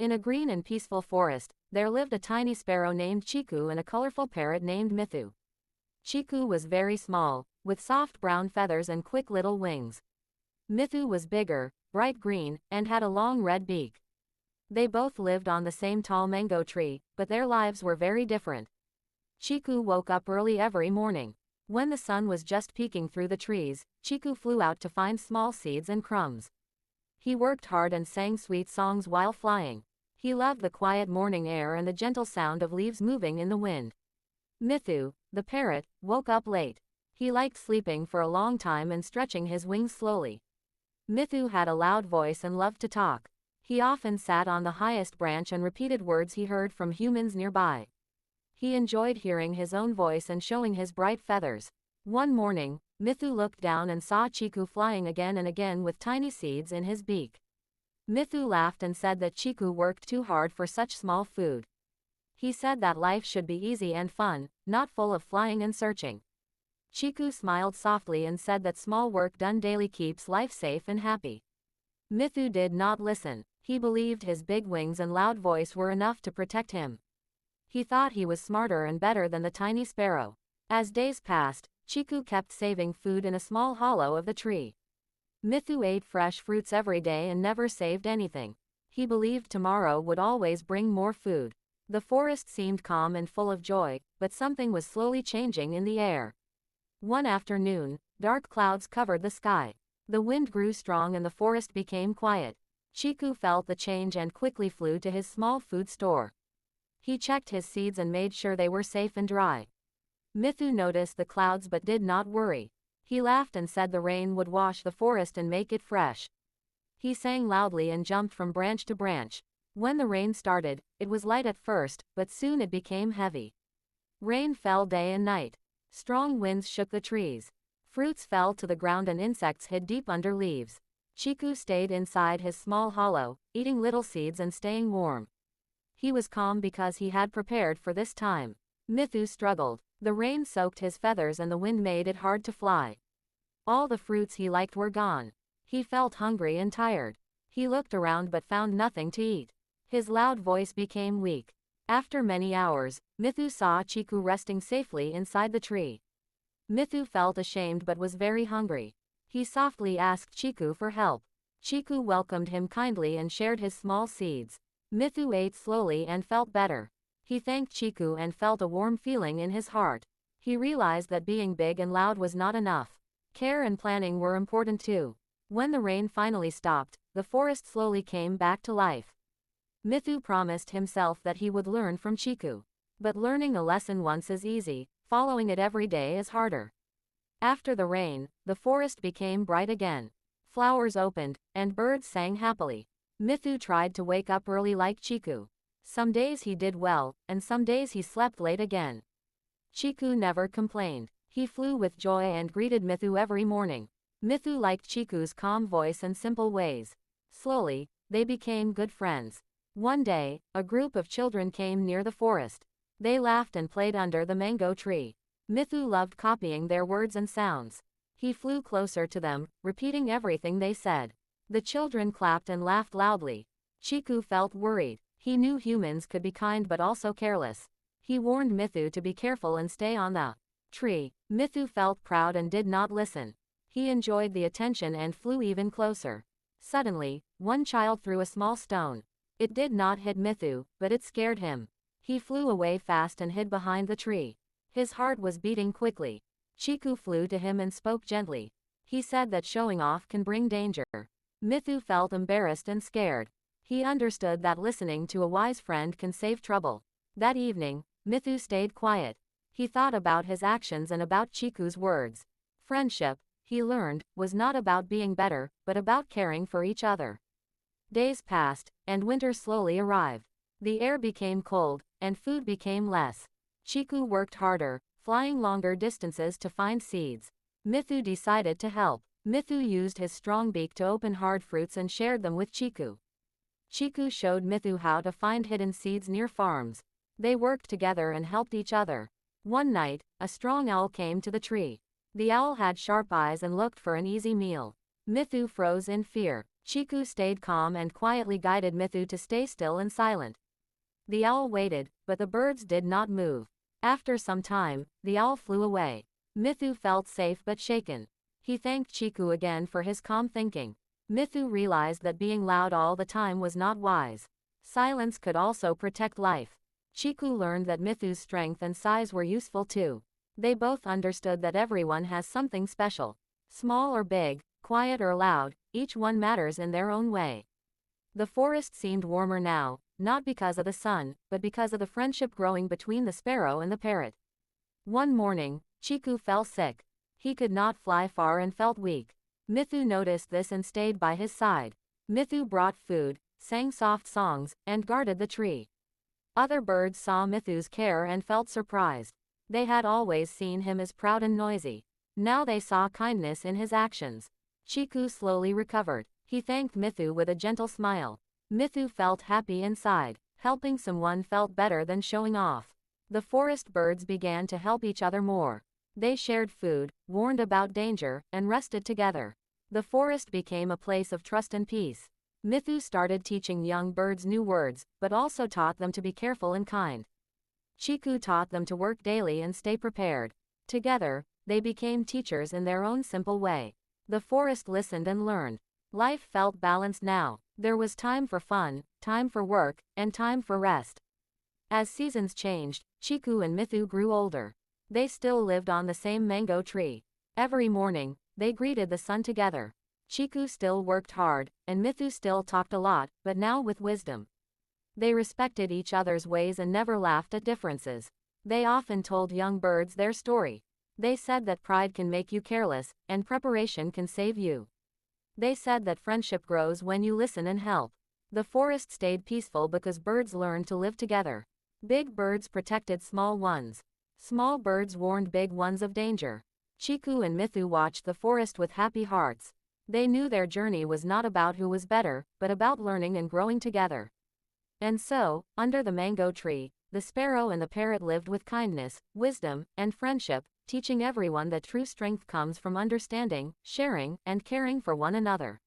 In a green and peaceful forest, there lived a tiny sparrow named Chiku and a colorful parrot named Mithu. Chiku was very small, with soft brown feathers and quick little wings. Mithu was bigger, bright green, and had a long red beak. They both lived on the same tall mango tree, but their lives were very different. Chiku woke up early every morning. When the sun was just peeking through the trees, Chiku flew out to find small seeds and crumbs. He worked hard and sang sweet songs while flying. He loved the quiet morning air and the gentle sound of leaves moving in the wind. Mithu, the parrot, woke up late. He liked sleeping for a long time and stretching his wings slowly. Mithu had a loud voice and loved to talk. He often sat on the highest branch and repeated words he heard from humans nearby. He enjoyed hearing his own voice and showing his bright feathers. One morning, Mithu looked down and saw Chiku flying again and again with tiny seeds in his beak. Mithu laughed and said that Chiku worked too hard for such small food. He said that life should be easy and fun, not full of flying and searching. Chiku smiled softly and said that small work done daily keeps life safe and happy. Mithu did not listen. He believed his big wings and loud voice were enough to protect him. He thought he was smarter and better than the tiny sparrow. As days passed, Chiku kept saving food in a small hollow of the tree. Mithu ate fresh fruits every day and never saved anything. He believed tomorrow would always bring more food. The forest seemed calm and full of joy, but something was slowly changing in the air. One afternoon, dark clouds covered the sky. The wind grew strong and the forest became quiet. Chiku felt the change and quickly flew to his small food store. He checked his seeds and made sure they were safe and dry. Mithu noticed the clouds but did not worry. He laughed and said the rain would wash the forest and make it fresh. He sang loudly and jumped from branch to branch. When the rain started, it was light at first, but soon it became heavy. Rain fell day and night. Strong winds shook the trees. Fruits fell to the ground and insects hid deep under leaves. Chiku stayed inside his small hollow, eating little seeds and staying warm. He was calm because he had prepared for this time. Mithu struggled. The rain soaked his feathers and the wind made it hard to fly. All the fruits he liked were gone. He felt hungry and tired. He looked around but found nothing to eat. His loud voice became weak. After many hours, Mithu saw Chiku resting safely inside the tree. Mithu felt ashamed but was very hungry. He softly asked Chiku for help. Chiku welcomed him kindly and shared his small seeds. Mithu ate slowly and felt better. He thanked Chiku and felt a warm feeling in his heart. He realized that being big and loud was not enough. Care and planning were important too. When the rain finally stopped, the forest slowly came back to life. Mithu promised himself that he would learn from Chiku. But learning a lesson once is easy, following it every day is harder. After the rain, the forest became bright again. Flowers opened, and birds sang happily. Mithu tried to wake up early like Chiku. Some days he did well, and some days he slept late again. Chiku never complained. He flew with joy and greeted Mithu every morning. Mithu liked Chiku's calm voice and simple ways. Slowly, they became good friends. One day, a group of children came near the forest. They laughed and played under the mango tree. Mithu loved copying their words and sounds. He flew closer to them, repeating everything they said. The children clapped and laughed loudly. Chiku felt worried. He knew humans could be kind but also careless. He warned Mithu to be careful and stay on the tree. Mithu felt proud and did not listen. He enjoyed the attention and flew even closer. Suddenly, one child threw a small stone. It did not hit Mithu, but it scared him. He flew away fast and hid behind the tree. His heart was beating quickly. Chiku flew to him and spoke gently. He said that showing off can bring danger. Mithu felt embarrassed and scared. He understood that listening to a wise friend can save trouble. That evening, Mithu stayed quiet. He thought about his actions and about Chiku's words. Friendship, he learned, was not about being better, but about caring for each other. Days passed, and winter slowly arrived. The air became cold, and food became less. Chiku worked harder, flying longer distances to find seeds. Mithu decided to help. Mithu used his strong beak to open hard fruits and shared them with Chiku. Chiku showed Mithu how to find hidden seeds near farms. They worked together and helped each other. One night, a strong owl came to the tree. The owl had sharp eyes and looked for an easy meal. Mithu froze in fear. Chiku stayed calm and quietly guided Mithu to stay still and silent. The owl waited, but the birds did not move. After some time, the owl flew away. Mithu felt safe but shaken. He thanked Chiku again for his calm thinking. Mithu realized that being loud all the time was not wise. Silence could also protect life. Chiku learned that Mithu's strength and size were useful too. They both understood that everyone has something special. Small or big, quiet or loud, each one matters in their own way. The forest seemed warmer now, not because of the sun, but because of the friendship growing between the sparrow and the parrot. One morning, Chiku fell sick. He could not fly far and felt weak. Mithu noticed this and stayed by his side. Mithu brought food, sang soft songs, and guarded the tree. Other birds saw Mithu's care and felt surprised. They had always seen him as proud and noisy. Now they saw kindness in his actions. Chiku slowly recovered. He thanked Mithu with a gentle smile. Mithu felt happy inside. Helping someone felt better than showing off. The forest birds began to help each other more. They shared food, warned about danger, and rested together. The forest became a place of trust and peace. Mithu started teaching young birds new words, but also taught them to be careful and kind. Chiku taught them to work daily and stay prepared. Together, they became teachers in their own simple way. The forest listened and learned. Life felt balanced now. There was time for fun, time for work, and time for rest. As seasons changed, Chiku and Mithu grew older. They still lived on the same mango tree. Every morning, they greeted the sun together. Chiku still worked hard, and Mithu still talked a lot, but now with wisdom. They respected each other's ways and never laughed at differences. They often told young birds their story. They said that pride can make you careless, and preparation can save you. They said that friendship grows when you listen and help. The forest stayed peaceful because birds learned to live together. Big birds protected small ones. Small birds warned big ones of danger. Chiku and Mithu watched the forest with happy hearts. They knew their journey was not about who was better, but about learning and growing together. And so, under the mango tree, the sparrow and the parrot lived with kindness, wisdom, and friendship, teaching everyone that true strength comes from understanding, sharing, and caring for one another.